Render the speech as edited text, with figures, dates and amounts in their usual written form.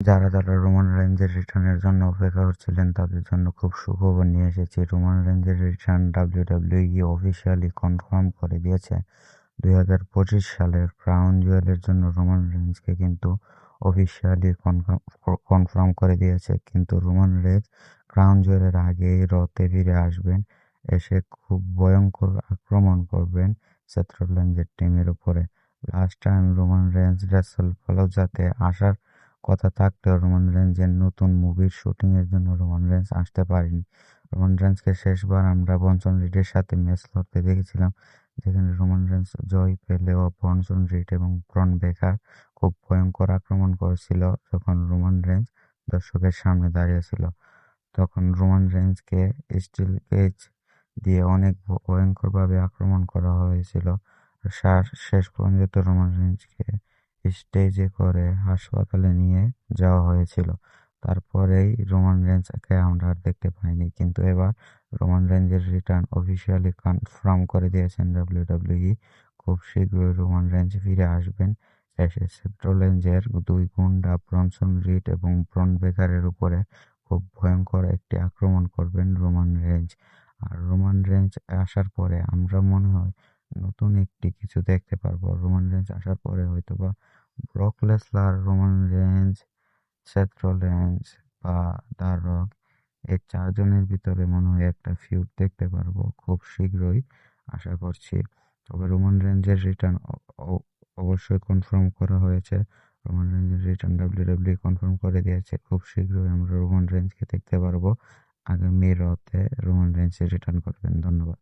যারা রোমান রেঞ্জের রিটার্নের জন্য অপেক্ষা করছিলেন তাদের জন্য খুব সুখবর নিয়ে এসেছি। রোমান রেঞ্জের রিটার্ন ডাব্লিউডাব্লিউই অফিসিয়ালি কনফার্ম করে দিয়েছে। 2025 সালের ক্রাউন জুয়েলের জন্য রোমান রেঞ্জকে কিন্তু অফিসিয়ালি কনফার্ম করে দিয়েছে। কিন্তু রোমান রেঞ্জ ক্রাউন জুয়েলের আগেই রতে ফিরে আসবেন, এসে খুব ভয়ঙ্কর আক্রমণ করবেন সেথ রোলিন্সের টিমের উপরে। Last time Roman range wrestle ফ্যালুজাতে আসার কথা থাকলেও রোমান রেঞ্জের নতুন মুভির শুটিংয়ের জন্য রোমান রেঞ্জ আসতে পারেনি। রোমান রেঞ্জকে শেষবার আমরা ব্রনসন রিডের সাথে ম্যাচ লড়তে দেখেছিলাম, যেখানে রোমান রেঞ্জ জয় পেলেও ব্রনসন রিড এবং ব্রন বেকার খুব ভয়ঙ্কর আক্রমণ করেছিল। যখন রোমান রেঞ্জ দর্শকের সামনে দাঁড়িয়েছিল, তখন রোমান রেঞ্জকে স্টিল কেজ দিয়ে অনেক ভয়ঙ্করভাবে আক্রমণ করা হয়েছিল। শেষ পর্যন্ত রোমান রেঞ্জকে স্টেজে করে হাসপাতালে নিয়ে যাওয়া হয়েছিল। তারপরেই রোমান রেঞ্জকে আমরা আর দেখতে পাইনি। কিন্তু এবার রোমান রেঞ্জের রিটার্ন অফিসিয়ালি কনফার্ম করে দিয়েছেন ডাব্লিউডাব্লিউই। খুব শীঘ্রই রোমান রেঞ্জ ফিরে আসবেন, এসে সেথ রোলিন্সের দুই গুন্ডা ব্রনসন রিড এবং ব্রন বেকারের উপরে খুব ভয়ঙ্কর একটি আক্রমণ করবেন রোমান রেঞ্জ। আর রোমান রেঞ্জ আসার পরে আমরা মনে হয় নতুন একটি কিছু দেখতে পারবো। রোমান রেঞ্জ আসার পরে হয়তোবা Brock Lesnar, Roman Reigns, Seth Rollins বা দ্য রক, এই চারজনের ভিতরে মনে হয় একটা ফিউড দেখতে পারবো খুব শীঘ্রই, আশা করছি। তবে রোমান রেঞ্জের রিটার্ন অবশ্যই কনফার্ম করা হয়েছে। রোমান রেঞ্জের রিটার্ন ডাব্লিউডাব্লিউ কনফার্ম করে দিয়েছে। খুব শীঘ্রই আমরা রোমান রেঞ্জকে দেখতে পারবো। আগামী রতে রোমান রেঞ্জের রিটার্ন করবেন। ধন্যবাদ।